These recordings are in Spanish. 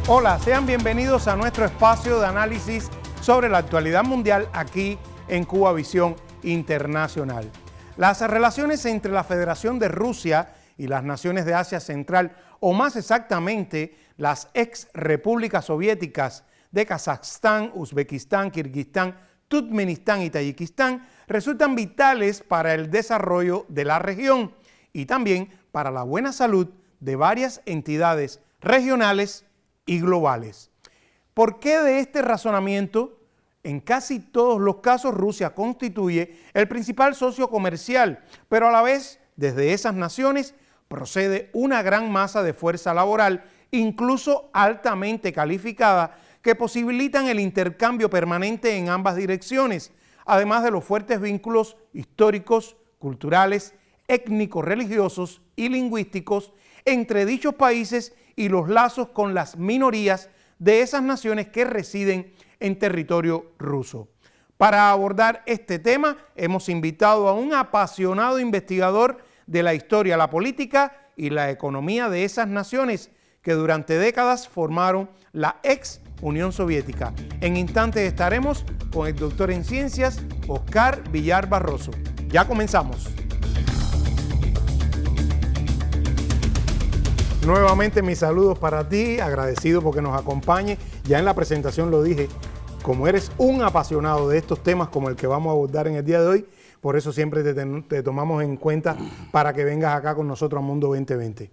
Hola, sean bienvenidos a nuestro espacio de análisis sobre la actualidad mundial aquí en Cuba Visión Internacional. Las relaciones entre la Federación de Rusia y las naciones de Asia Central, o más exactamente las ex repúblicas soviéticas de Kazajstán, Uzbekistán, Kirguistán, Turkmenistán y Tayikistán, resultan vitales para el desarrollo de la región y también para la buena salud de varias entidades regionales y globales. ¿Por qué de este razonamiento? En casi todos los casos Rusia constituye el principal socio comercial, pero a la vez desde esas naciones procede una gran masa de fuerza laboral, incluso altamente calificada, que posibilitan el intercambio permanente en ambas direcciones, además de los fuertes vínculos históricos, culturales, étnico-religiosos y lingüísticos entre dichos países y los lazos con las minorías de esas naciones que residen en territorio ruso. Para abordar este tema hemos invitado a un apasionado investigador de la historia, la política y la economía de esas naciones que durante décadas formaron la ex Unión Soviética. En instantes estaremos con el doctor en ciencias Oscar Villar Barroso. Ya comenzamos. Nuevamente mis saludos para ti, agradecido porque nos acompañe. Ya en la presentación lo dije, como eres un apasionado de estos temas como el que vamos a abordar en el día de hoy, por eso siempre te tomamos en cuenta para que vengas acá con nosotros a Mundo 2020.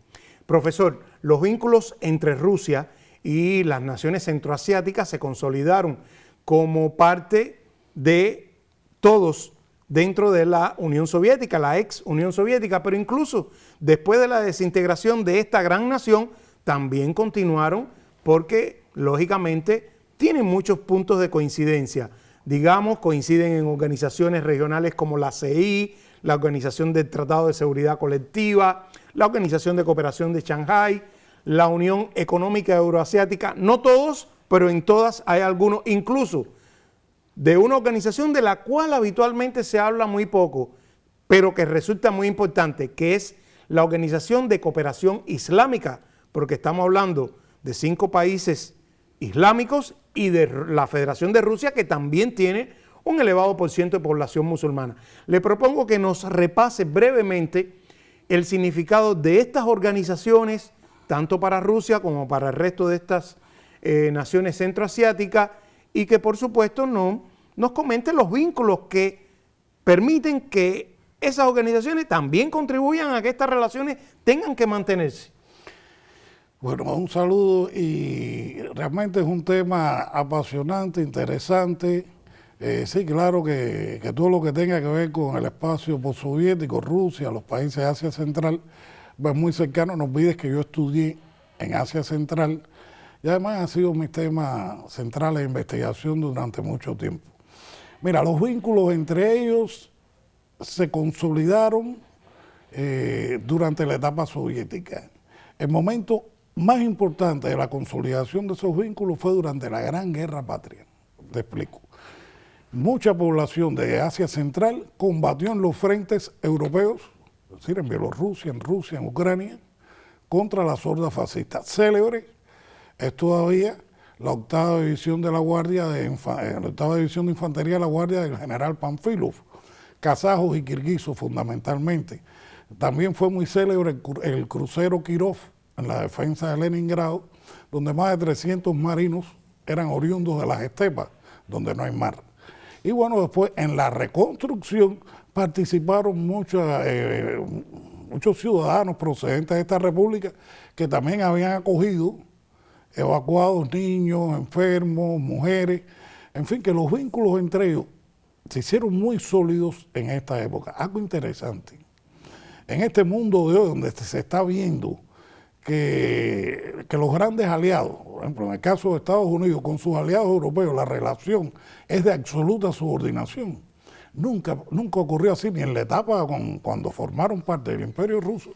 Profesor, los vínculos entre Rusia y las naciones centroasiáticas se consolidaron como parte de todos dentro de la Unión Soviética, la ex Unión Soviética, pero incluso después de la desintegración de esta gran nación, también continuaron porque, lógicamente, tienen muchos puntos de coincidencia. Digamos, coinciden en organizaciones regionales como la CI, la Organización del Tratado de Seguridad Colectiva, la Organización de Cooperación de Shanghái, la Unión Económica Euroasiática, no todos, pero en todas hay algunos, incluso de una organización de la cual habitualmente se habla muy poco, pero que resulta muy importante, que es la Organización de Cooperación Islámica, porque estamos hablando de 5 países islámicos y de la Federación de Rusia, que también tiene un elevado porcentaje de población musulmana. Le propongo que nos repase brevemente el significado de estas organizaciones, tanto para Rusia como para el resto de estas naciones centroasiáticas, y que por supuesto nos comente los vínculos que permiten que esas organizaciones también contribuyan a que estas relaciones tengan que mantenerse. Bueno, un saludo, y realmente es un tema apasionante, interesante. Sí, claro que todo lo que tenga que ver con el espacio postsoviético, Rusia, los países de Asia Central, pues muy cercano. No olvides que yo estudié en Asia Central y además ha sido mi tema central de investigación durante mucho tiempo. Mira, los vínculos entre ellos se consolidaron durante la etapa soviética. El momento más importante de la consolidación de esos vínculos fue durante la Gran Guerra Patria. Te explico. Mucha población de Asia Central combatió en los frentes europeos, es decir, en Bielorrusia, en Rusia, en Ucrania, contra las hordas fascistas. Célebre es todavía la octava división de la Guardia de Infantería de la Guardia del general Panfilov, kazajos y kirguisos fundamentalmente. También fue muy célebre el crucero Kirov en la defensa de Leningrado, donde más de 300 marinos eran oriundos de las estepas, donde no hay mar. Y bueno, después en la reconstrucción participaron muchos ciudadanos procedentes de esta república que también habían acogido evacuados, niños, enfermos, mujeres, en fin, que los vínculos entre ellos se hicieron muy sólidos en esta época. Algo interesante, en este mundo de hoy donde se está viendo que los grandes aliados, por ejemplo, en el caso de Estados Unidos con sus aliados europeos, la relación es de absoluta subordinación. Nunca ocurrió así, ni en la etapa cuando formaron parte del Imperio Ruso,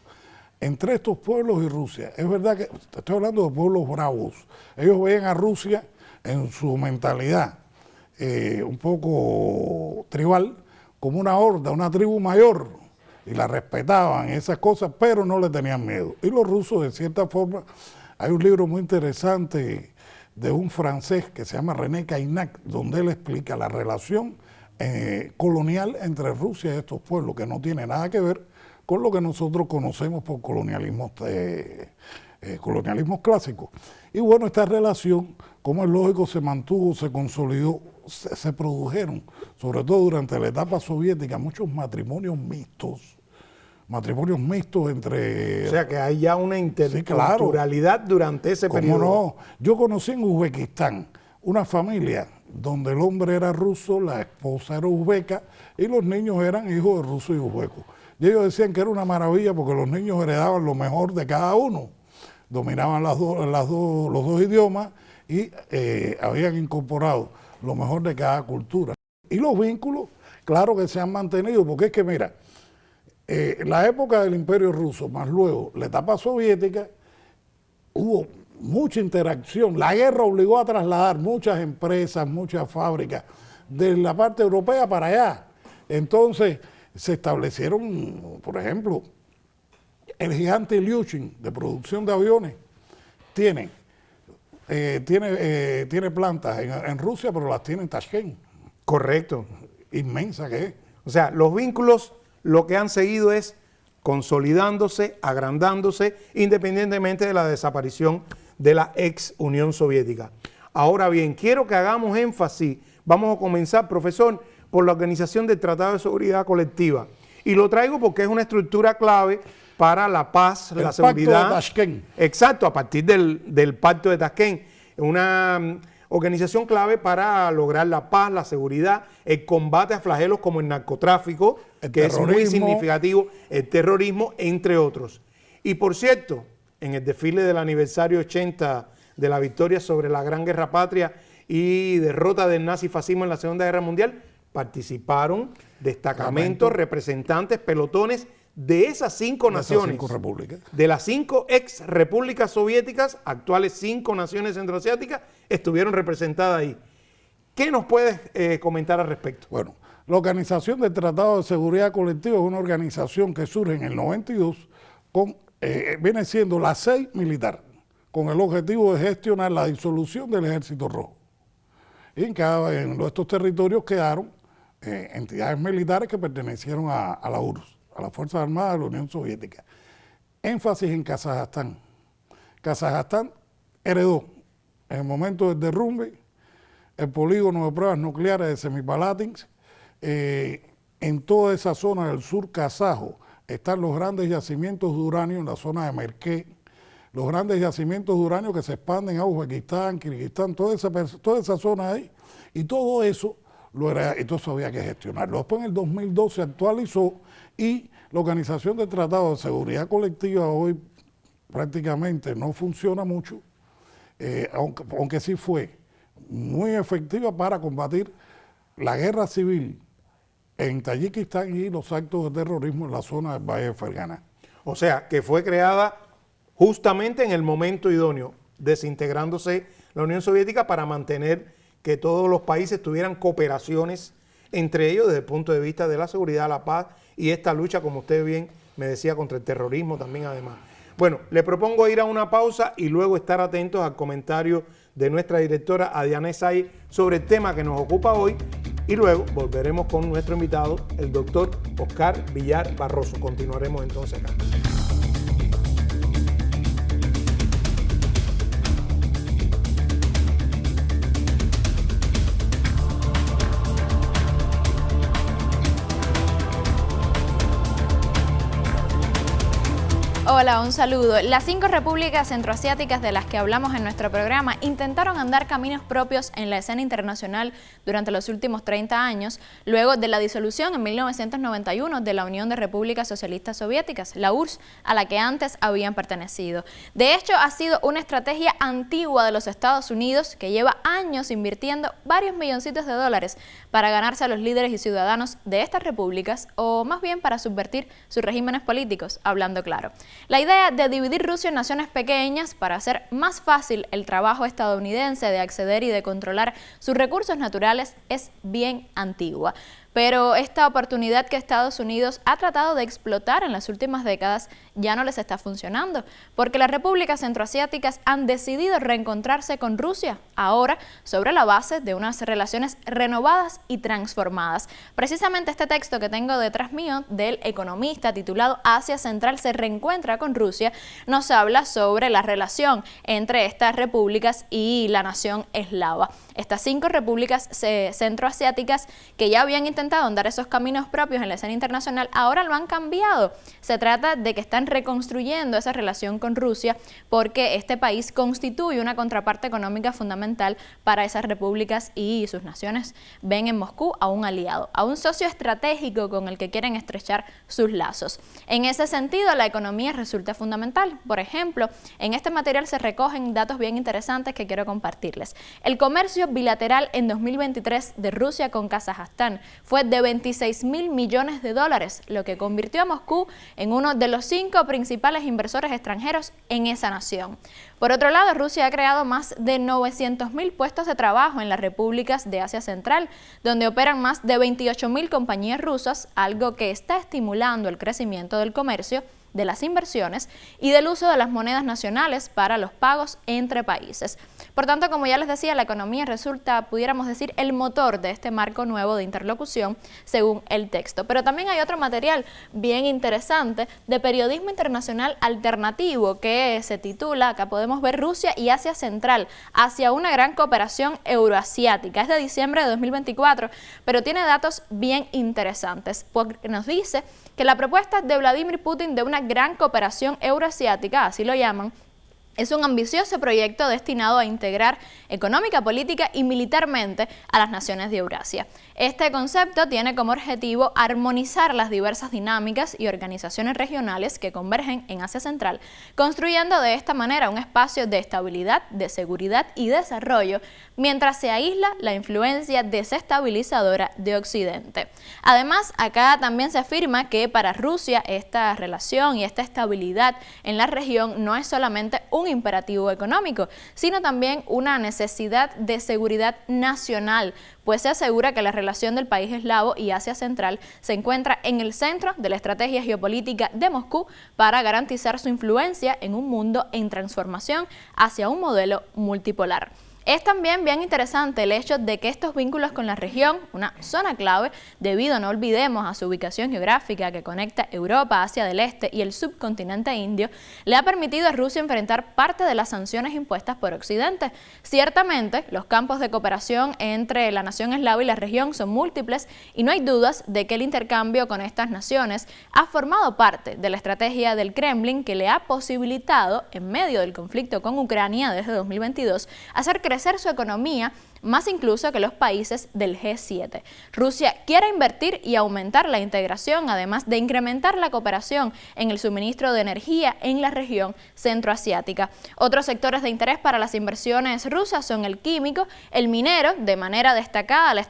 entre estos pueblos y Rusia. Es verdad que te estoy hablando de pueblos bravos. Ellos veían a Rusia en su mentalidad un poco tribal como una horda, una tribu mayor, y la respetaban, esas cosas, pero no le tenían miedo. Y los rusos, de cierta forma, Hay un libro muy interesante de un francés que se llama René Cainac, donde él explica la relación colonial entre Rusia y estos pueblos, que no tiene nada que ver con lo que nosotros conocemos por colonialismos clásicos. Y bueno, esta relación, como es lógico, se mantuvo, se consolidó, se produjeron, sobre todo durante la etapa soviética, muchos matrimonios mixtos entre... O sea que hay ya una interculturalidad durante ese periodo. No, yo conocí en Uzbekistán una familia donde el hombre era ruso, la esposa era uzbeca y los niños eran hijos de rusos y uzbecos. Y ellos decían que era una maravilla porque los niños heredaban lo mejor de cada uno, dominaban los dos idiomas y habían incorporado lo mejor de cada cultura. Y los vínculos, claro que se han mantenido, porque es que mira, la época del Imperio Ruso, más luego la etapa soviética, hubo mucha interacción. La guerra obligó a trasladar muchas empresas, muchas fábricas de la parte europea para allá. Entonces se establecieron, por ejemplo, el gigante Ilyushin de producción de aviones tiene plantas en Rusia, pero las tiene en Tashkent. Correcto. Inmensa que es. O sea, los vínculos lo que han seguido es consolidándose, agrandándose, independientemente de la desaparición de la ex Unión Soviética. Ahora bien, quiero que hagamos énfasis, vamos a comenzar, profesor, por la organización del Tratado de Seguridad Colectiva. Y lo traigo porque es una estructura clave para la paz, la seguridad. Pacto de Tashkent. Exacto, a partir del Pacto de Tashkent. Una organización clave para lograr la paz, la seguridad, el combate a flagelos como el narcotráfico, que es muy significativo, el terrorismo, entre otros. Y por cierto, en el desfile del aniversario 80 de la victoria sobre la Gran Guerra Patria y derrota del nazifascismo en la Segunda Guerra Mundial, participaron destacamentos, representantes, pelotones de esas 5 naciones, de las 5 ex repúblicas soviéticas, actuales 5 naciones centroasiáticas, estuvieron representadas ahí. ¿Qué nos puedes comentar al respecto? Bueno, la Organización del Tratado de Seguridad Colectiva es una organización que surge en el 92, viene siendo la 6 militar, con el objetivo de gestionar la disolución del Ejército Rojo. Y en estos territorios quedaron entidades militares que pertenecieron a la URSS, a las Fuerzas Armadas de la Unión Soviética. Énfasis en Kazajstán. Kazajstán heredó en el momento del derrumbe el polígono de pruebas nucleares de Semipalatinsk. En toda esa zona del sur kazajo están los grandes yacimientos de uranio en la zona de Merké, los grandes yacimientos de uranio que se expanden a Uzbekistán, Kirguistán, toda esa zona ahí, y todo eso había que gestionarlo. Después en el 2012 se actualizó y la Organización del Tratado de Seguridad Colectiva hoy prácticamente no funciona mucho, aunque sí fue muy efectiva para combatir la guerra civil en Tayikistán y los actos de terrorismo en la zona del Valle de Ferganá. O sea, que fue creada justamente en el momento idóneo, desintegrándose la Unión Soviética para mantener que todos los países tuvieran cooperaciones entre ellos desde el punto de vista de la seguridad, la paz y esta lucha, como usted bien me decía, contra el terrorismo también además. Bueno, le propongo ir a una pausa y luego estar atentos al comentario de nuestra directora Adiana Esay sobre el tema que nos ocupa hoy y luego volveremos con nuestro invitado, el doctor Oscar Villar Barroso. Continuaremos entonces acá. Hola, un saludo. Las 5 repúblicas centroasiáticas de las que hablamos en nuestro programa intentaron andar caminos propios en la escena internacional durante los últimos 30 años, luego de la disolución en 1991 de la Unión de Repúblicas Socialistas Soviéticas, la URSS, a la que antes habían pertenecido. De hecho, ha sido una estrategia antigua de los Estados Unidos que lleva años invirtiendo varios milloncitos de dólares para ganarse a los líderes y ciudadanos de estas repúblicas, o más bien para subvertir sus regímenes políticos, hablando claro. La idea de dividir Rusia en naciones pequeñas para hacer más fácil el trabajo estadounidense de acceder y de controlar sus recursos naturales es bien antigua. pero esta oportunidad que Estados Unidos ha tratado de explotar en las últimas décadas ya no les está funcionando, porque las repúblicas centroasiáticas han decidido reencontrarse con Rusia, ahora sobre la base de unas relaciones renovadas y transformadas. Precisamente este texto que tengo detrás mío del economista titulado Asia Central se reencuentra con Rusia nos habla sobre la relación entre estas repúblicas y la nación eslava. Estas 5 repúblicas centroasiáticas que ya habían intentado andar esos caminos propios en la escena internacional, ahora lo han cambiado. Se trata de que están reconstruyendo esa relación con Rusia porque este país constituye una contraparte económica fundamental para esas repúblicas y sus naciones ven en Moscú a un aliado, a un socio estratégico con el que quieren estrechar sus lazos. En ese sentido, la economía resulta fundamental. Por ejemplo, en este material se recogen datos bien interesantes que quiero compartirles. El comercio bilateral en 2023 de Rusia con Kazajstán fue de 26.000 millones de dólares, lo que convirtió a Moscú en uno de los 5 principales inversores extranjeros en esa nación. Por otro lado, Rusia ha creado más de 900.000 puestos de trabajo en las repúblicas de Asia Central, donde operan más de 28.000 compañías rusas, algo que está estimulando el crecimiento del comercio, de las inversiones y del uso de las monedas nacionales para los pagos entre países. Por tanto, como ya les decía, la economía resulta, pudiéramos decir, el motor de este marco nuevo de interlocución según el texto. Pero también hay otro material bien interesante de periodismo internacional alternativo que se titula, acá podemos ver, Rusia y Asia Central hacia una gran cooperación euroasiática. Es de diciembre de 2024, pero tiene datos bien interesantes, porque nos dice que la propuesta de Vladimir Putin de una gran cooperación euroasiática, así lo llaman, es un ambicioso proyecto destinado a integrar económica, política y militarmente a las naciones de Eurasia. Este concepto tiene como objetivo armonizar las diversas dinámicas y organizaciones regionales que convergen en Asia Central, construyendo de esta manera un espacio de estabilidad, de seguridad y desarrollo, mientras se aísla la influencia desestabilizadora de Occidente. Además, acá también se afirma que para Rusia esta relación y esta estabilidad en la región no es solamente un imperativo económico, sino también una necesidad de seguridad nacional, pues se asegura que la relación del país eslavo y Asia Central se encuentra en el centro de la estrategia geopolítica de Moscú para garantizar su influencia en un mundo en transformación hacia un modelo multipolar. Es también bien interesante el hecho de que estos vínculos con la región, una zona clave, debido, no olvidemos, a su ubicación geográfica que conecta Europa, Asia del Este y el subcontinente indio, le ha permitido a Rusia enfrentar parte de las sanciones impuestas por Occidente. Ciertamente, los campos de cooperación entre la nación eslava y la región son múltiples y no hay dudas de que el intercambio con estas naciones ha formado parte de la estrategia del Kremlin que le ha posibilitado, en medio del conflicto con Ucrania desde 2022, hacer crecer su economía más incluso que los países del G7. Rusia quiere invertir y aumentar la integración, además de incrementar la cooperación en el suministro de energía en la región centroasiática. Otros sectores de interés para las inversiones rusas son el químico, el minero, de manera destacada la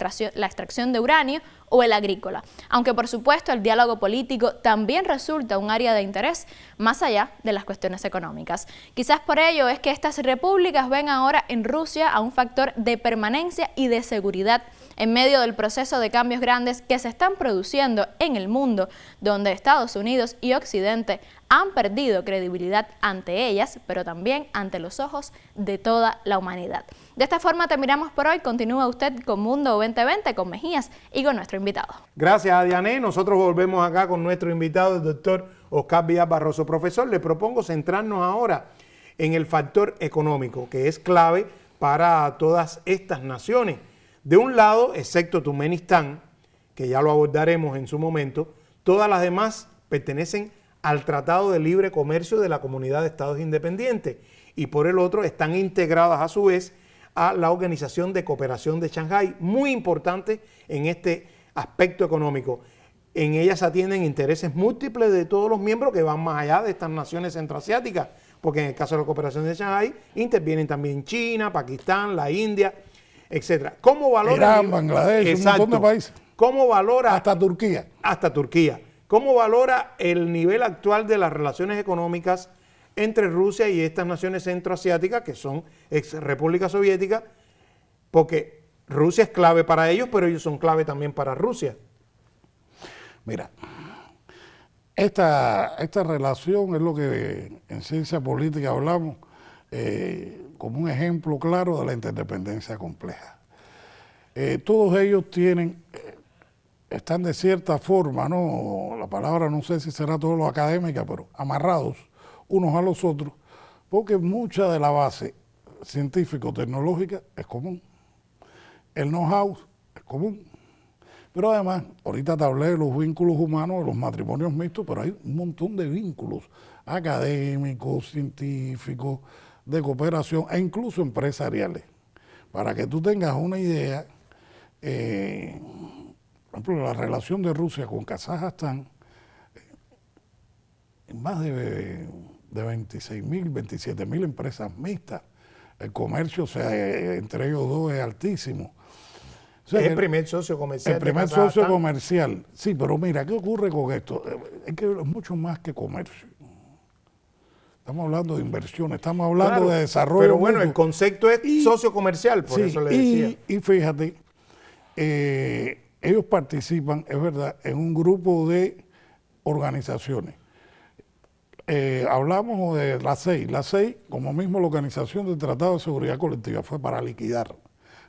extracción de uranio, o el agrícola, aunque por supuesto el diálogo político también resulta un área de interés más allá de las cuestiones económicas. Quizás por ello es que estas repúblicas ven ahora en Rusia a un factor de permanencia y de seguridad en medio del proceso de cambios grandes que se están produciendo en el mundo, donde Estados Unidos y Occidente han perdido credibilidad ante ellas, pero también ante los ojos de toda la humanidad. De esta forma terminamos por hoy. Continúa usted con Mundo 2020, con Mejías y con nuestro invitado. Gracias a Diané. Nosotros volvemos acá con nuestro invitado, el doctor Oscar Villar Barroso. Profesor, le propongo centrarnos ahora en el factor económico, que es clave para todas estas naciones. De un lado, excepto Turkmenistán, que ya lo abordaremos en su momento, todas las demás pertenecen al Tratado de Libre Comercio de la Comunidad de Estados Independientes y por el otro están integradas a su vez a la Organización de Cooperación de Shanghái, muy importante en este aspecto económico. En ellas atienden intereses múltiples de todos los miembros que van más allá de estas naciones centroasiáticas, porque en el caso de la Cooperación de Shanghái intervienen también China, Pakistán, la India, etcétera. ¿Cómo valora Irán, Bangladesh, un montón de países? ¿Cómo valora? Hasta Turquía. Hasta Turquía. ¿Cómo valora el nivel actual de las relaciones económicas entre Rusia y estas naciones centroasiáticas, que son ex repúblicas soviéticas? Porque Rusia es clave para ellos, pero ellos son clave también para Rusia. Mira, esta relación es lo que en ciencia política hablamos como un ejemplo claro de la interdependencia compleja. Todos ellos están de cierta forma, ¿no? La palabra no sé si será todo lo académica, pero amarrados unos a los otros, porque mucha de la base científico-tecnológica es común. El know-how es común. Pero además, ahorita te hablé de los vínculos humanos, de los matrimonios mixtos, pero hay un montón de vínculos académicos, científicos, de cooperación e incluso empresariales. Para que tú tengas una idea, por ejemplo, la relación de Rusia con Kazajstán, más de 26.000, 27.000 empresas mixtas. El comercio, o sea, entre ellos dos es altísimo. O sea, es el primer socio comercial. El primer socio comercial. Sí, pero mira, ¿qué ocurre con esto? Es que es mucho más que comercio. Estamos hablando de inversiones, estamos hablando de desarrollo. Pero bueno, el concepto es socio comercial, por eso le decía. Y fíjate, ellos participan, es verdad, en un grupo de organizaciones. Hablamos de la CEI. La CEI, como mismo la Organización del Tratado de Seguridad Colectiva, fue para liquidar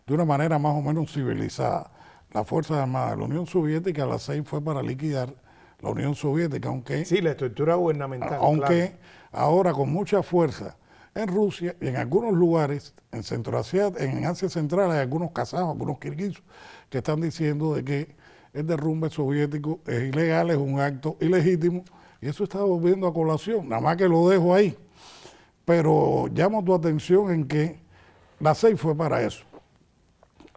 de una manera más o menos civilizada las Fuerzas Armadas de la Unión Soviética. La CEI fue para liquidar la Unión Soviética, aunque... Sí, la estructura gubernamental. Aunque ahora con mucha fuerza en Rusia y en algunos lugares, en Asia Central, hay algunos kazajos, algunos kirguisos, que están diciendo de que el derrumbe soviético es ilegal, es un acto ilegítimo, y eso está volviendo a colación, nada más que lo dejo ahí. Pero llamo tu atención en que la CEI fue para eso.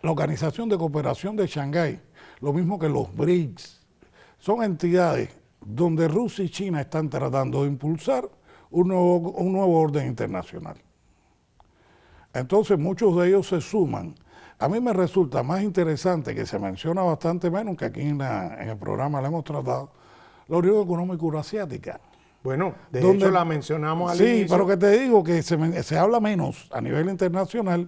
La Organización de Cooperación de Shanghái, lo mismo que los BRICS, son entidades donde Rusia y China están tratando de impulsar un nuevo orden internacional. Entonces muchos de ellos se suman. A mí me resulta más interesante, que se menciona bastante menos, que aquí en el programa la hemos tratado, la Unión Económica Euroasiática. Bueno, de hecho la mencionamos al inicio. Sí, pero que te digo que se habla menos a nivel internacional,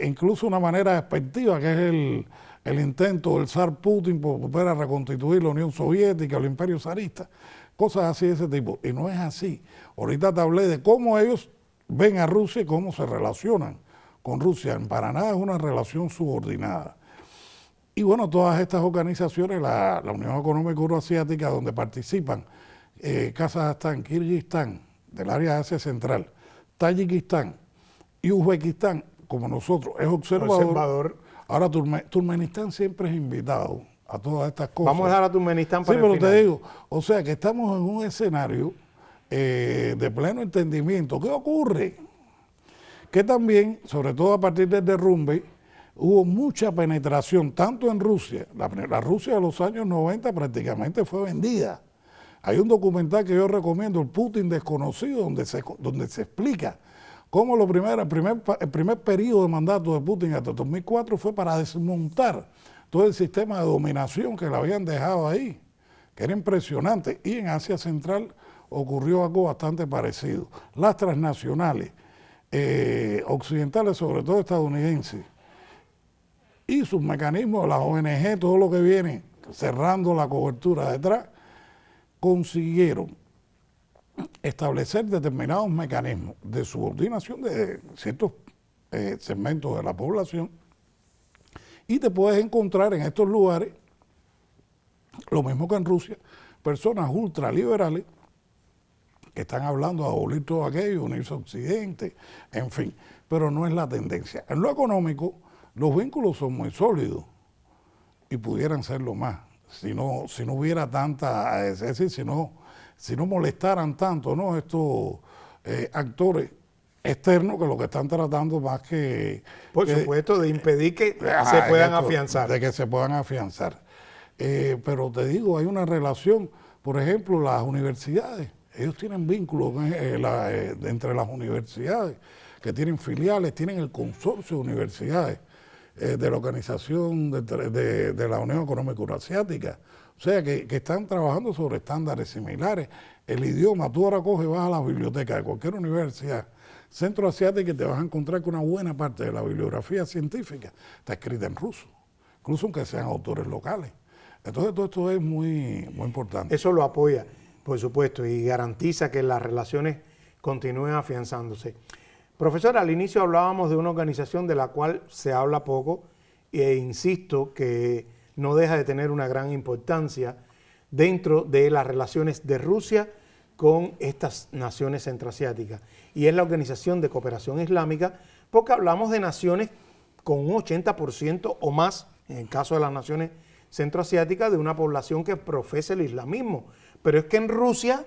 incluso una manera despectiva, que es el intento del zar Putin por volver a reconstituir la Unión Soviética, el imperio zarista, cosas así de ese tipo. Y no es así. Ahorita te hablé de cómo ellos ven a Rusia y cómo se relacionan con Rusia. Para nada es una relación subordinada. Y bueno, todas estas organizaciones, la Unión Económica Euroasiática, donde participan Kazajstán, Kirguistán, del área de Asia Central, Tayikistán y Uzbekistán, como nosotros, es observador. Ahora Turkmenistán siempre es invitado a todas estas cosas. Vamos a dejar a Turkmenistán para el final. Sí, pero te digo, o sea que estamos en un escenario de pleno entendimiento. ¿Qué ocurre? Que también, sobre todo a partir del derrumbe, hubo mucha penetración, tanto en Rusia. La Rusia de los años 90 prácticamente fue vendida. Hay un documental que yo recomiendo, El Putin Desconocido, donde se explica cómo el primer periodo de mandato de Putin hasta 2004 fue para desmontar todo el sistema de dominación que le habían dejado ahí, que era impresionante. Y en Asia Central ocurrió algo bastante parecido. Las transnacionales, occidentales, sobre todo estadounidenses, y sus mecanismos, las ONG, todo lo que viene cerrando la cobertura detrás, consiguieron establecer determinados mecanismos de subordinación de ciertos segmentos de la población, y te puedes encontrar en estos lugares, lo mismo que en Rusia, personas ultraliberales que están hablando de abolir todo aquello, unirse a Occidente, en fin, pero no es la tendencia. En lo económico, los vínculos son muy sólidos y pudieran serlo más, si no hubiera tanta, es decir, si no molestaran tanto, ¿no?, estos actores externos, que lo que están tratando más que... Por supuesto, de impedir que se puedan afianzar. De que se puedan afianzar. Pero te digo, hay una relación, por ejemplo, las universidades, ellos tienen vínculos entre las universidades, que tienen filiales, tienen el consorcio de universidades de la Organización de la Unión Económica Euroasiática. O sea, que están trabajando sobre estándares similares. El idioma, tú ahora coges, vas a la biblioteca de cualquier universidad centroasiática y te vas a encontrar que una buena parte de la bibliografía científica está escrita en ruso, incluso aunque sean autores locales. Es Entonces todo esto es muy importante. Eso lo apoya, por supuesto, y garantiza que las relaciones continúen afianzándose. Profesor, al inicio hablábamos de una organización de la cual se habla poco e insisto que no deja de tener una gran importancia dentro de las relaciones de Rusia con estas naciones centroasiáticas. Y es la Organización de Cooperación Islámica, porque hablamos de naciones con un 80% o más, en el caso de las naciones centroasiáticas, de una población que profesa el islamismo. Pero es que en Rusia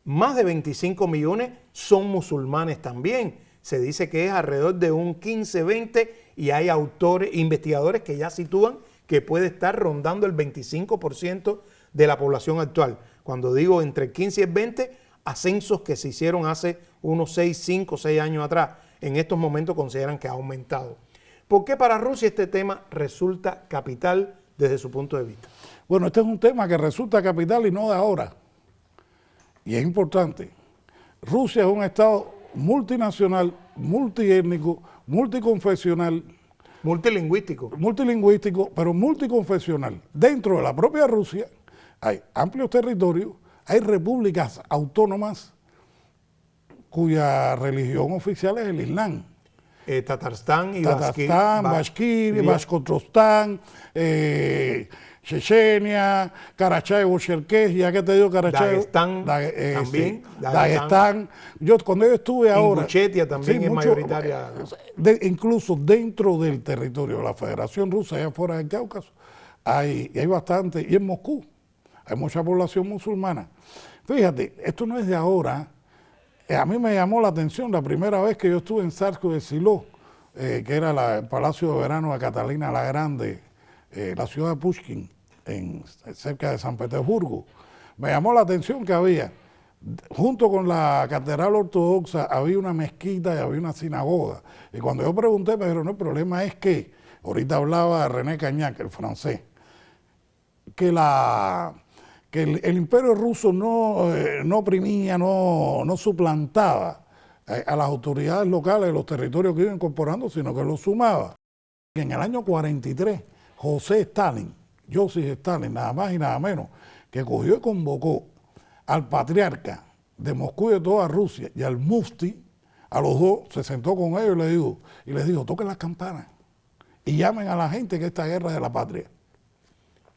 más de 25 millones son musulmanes también. Se dice que es alrededor de un 15-20 y hay autores, investigadores que ya sitúan que puede estar rondando el 25% de la población actual. Cuando digo entre el 15 y el 20, ascensos que se hicieron hace unos 5 o 6 años atrás, en estos momentos consideran que ha aumentado. ¿Por qué para Rusia este tema resulta capital desde su punto de vista? Bueno, este es un tema que resulta capital y no de ahora. Y es importante. Rusia es un estado multinacional, multiétnico, multiconfesional. Multilingüístico, pero multiconfesional. Dentro de la propia Rusia hay amplios territorios, hay repúblicas autónomas cuya religión oficial es el Islam. Tatarstán y Bashkir, Bashkortostán, Chechenia, Carachaevo-Cherkés, ya que te digo Carachaevo, Dagestán. Cuando yo estuve ahora... Inguchetia también es mayoritaria. Incluso dentro del territorio de la Federación Rusa, allá fuera del Cáucaso, hay bastante, y en Moscú hay mucha población musulmana. Fíjate, esto no es de ahora. A mí me llamó la atención la primera vez que yo estuve en Zarsko de Silo, que era el Palacio de Verano de Catalina la Grande, la ciudad de Pushkin, cerca de San Petersburgo. Me llamó la atención que había, junto con la catedral ortodoxa, había una mezquita y había una sinagoga. Y cuando yo pregunté, me dijeron, no, el problema es que, ahorita hablaba René Cagnac, el francés, que el imperio ruso no oprimía, no suplantaba a las autoridades locales de los territorios que iban incorporando, sino que los sumaba. En el año 43, Joseph Stalin, nada más y nada menos, que cogió y convocó al patriarca de Moscú y de toda Rusia y al mufti, a los dos, se sentó con ellos y les dijo, toquen las campanas y llamen a la gente que esta guerra es de la patria.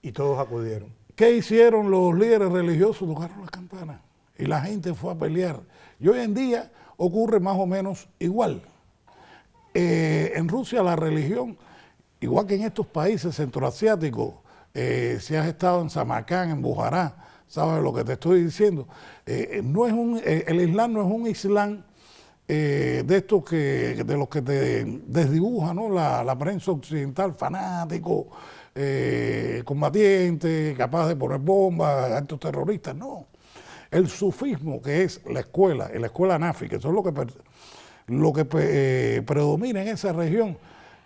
Y todos acudieron. ¿Qué hicieron los líderes religiosos? Tocaron las campanas y la gente fue a pelear. Y hoy en día ocurre más o menos igual. En Rusia la religión, igual que en estos países centroasiáticos, si has estado en Samarcán, en Bujará, sabes lo que te estoy diciendo. El Islam no es un Islam de estos de los que te desdibuja, ¿no? la prensa occidental, fanático, combatiente, capaz de poner bombas, actos terroristas, no. El sufismo, que es la escuela nafi, que eso es lo que predomina en esa región,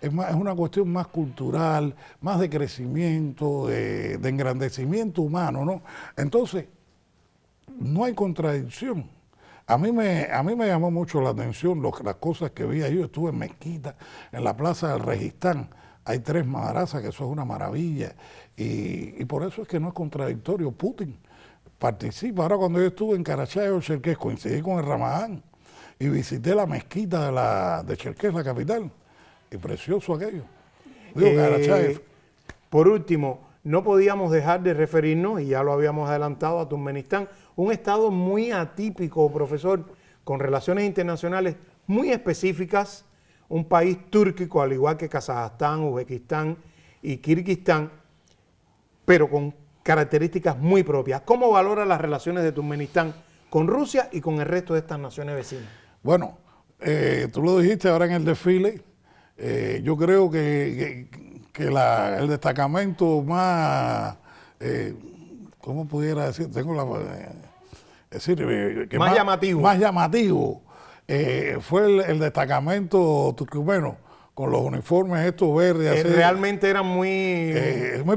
es una cuestión más cultural, más de crecimiento, de engrandecimiento humano, ¿no? Entonces, no hay contradicción. A mí me llamó mucho la atención las cosas que vi. Yo estuve en Mezquita, en la plaza del Registán. Hay 3 madrasas, que eso es una maravilla. Y por eso es que no es contradictorio. Putin participa. Ahora cuando yo estuve en Carachaevo-Cherkés, coincidí con el Ramadán y visité la mezquita de Cherkés, la capital. Y precioso aquello. Carachaev. Por último, no podíamos dejar de referirnos, y ya lo habíamos adelantado, a Turkmenistán, un estado muy atípico, profesor, con relaciones internacionales muy específicas, un país túrquico, al igual que Kazajstán, Uzbekistán y Kirguistán, pero con características muy propias. ¿Cómo valora las relaciones de Turkmenistán con Rusia y con el resto de estas naciones vecinas? Bueno, tú lo dijiste ahora en el desfile. Yo creo que el destacamento más, ¿cómo pudiera decir? Más llamativo. Más llamativo fue el destacamento turcmeno, con los uniformes estos verdes. Realmente eran muy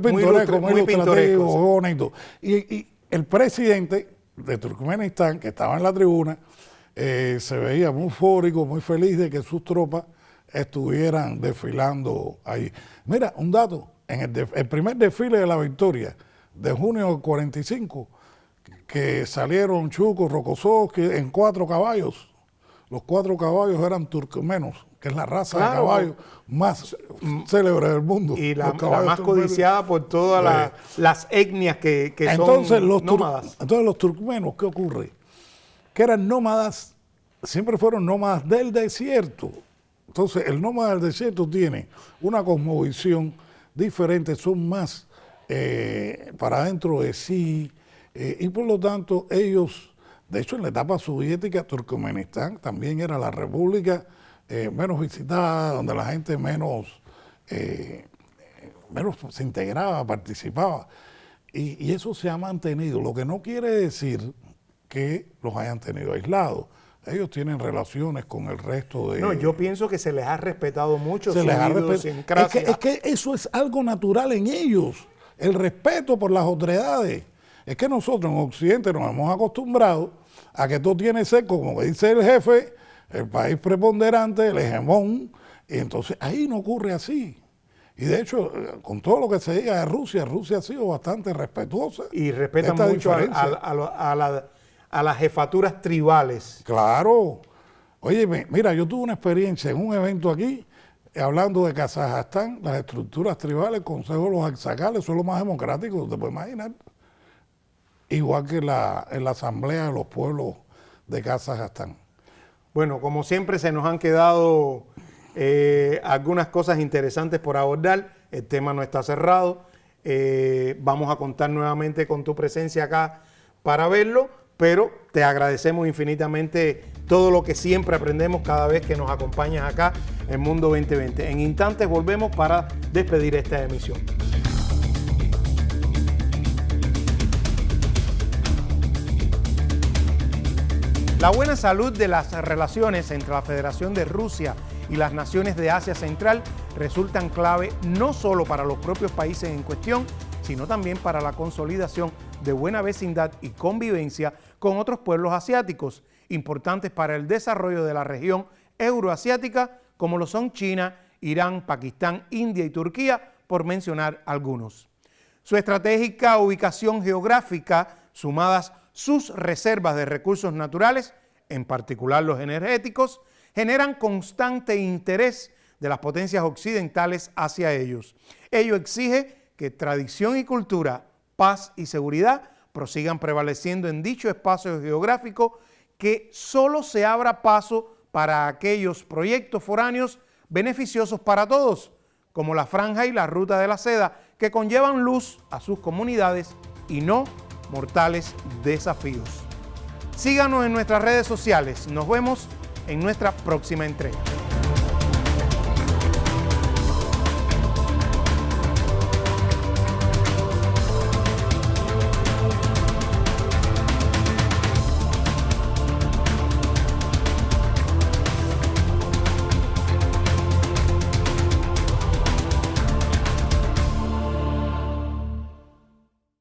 pintorescos, muy ilustrativos, sí. Bonitos. Y el presidente de Turkmenistán, que estaba en la tribuna, se veía muy eufórico, muy feliz de que sus tropas estuvieran desfilando ahí. Mira, un dato, en el primer desfile de la victoria de junio del 45, que salieron Chuco, Rokossovski en 4 caballos. Los 4 caballos eran turkmenos, que es la raza de caballos más célebre del mundo. Y la más codiciada por todas las etnias que son nómadas. Entonces los turkmenos, ¿qué ocurre? Que eran nómadas, siempre fueron nómadas del desierto. Entonces el nómada del desierto tiene una cosmovisión diferente, son más para adentro de sí, y por lo tanto ellos, de hecho en la etapa soviética, Turkmenistán también era la república menos visitada, donde la gente menos se integraba, participaba, y eso se ha mantenido, lo que no quiere decir que los hayan tenido aislados. Ellos tienen relaciones con el resto de... No, yo pienso que se les ha respetado mucho su idiosincrasia. Es que eso es algo natural en ellos, el respeto por las otredades. Es que nosotros en Occidente nos hemos acostumbrado a que todo tiene seco, como dice el jefe, el país preponderante, el hegemón, y entonces ahí no ocurre así. Y de hecho, con todo lo que se diga de Rusia, Rusia ha sido bastante respetuosa. Y respetan mucho a las jefaturas tribales. Claro. Oye, mira, yo tuve una experiencia en un evento aquí, hablando de Kazajstán, las estructuras tribales, el Consejo de los Aksakales son los más democráticos, te puedes imaginar. Igual que en la Asamblea de los Pueblos de Kazajstán. Bueno, como siempre se nos han quedado algunas cosas interesantes por abordar. El tema no está cerrado. Vamos a contar nuevamente con tu presencia acá para verlo, pero te agradecemos infinitamente todo lo que siempre aprendemos cada vez que nos acompañas acá en Mundo 2020. En instantes volvemos para despedir esta emisión. La buena salud de las relaciones entre la Federación de Rusia y las naciones de Asia Central resultan clave no solo para los propios países en cuestión, sino también para la consolidación de buena vecindad y convivencia con otros pueblos asiáticos, importantes para el desarrollo de la región euroasiática, como lo son China, Irán, Pakistán, India y Turquía, por mencionar algunos. Su estratégica ubicación geográfica, sumadas sus reservas de recursos naturales, en particular los energéticos, generan constante interés de las potencias occidentales hacia ellos. Ello exige que tradición y cultura, paz y seguridad prosigan prevaleciendo en dicho espacio geográfico, que solo se abra paso para aquellos proyectos foráneos beneficiosos para todos, como la Franja y la Ruta de la Seda, que conllevan luz a sus comunidades y no mortales desafíos. Síganos en nuestras redes sociales. Nos vemos en nuestra próxima entrega.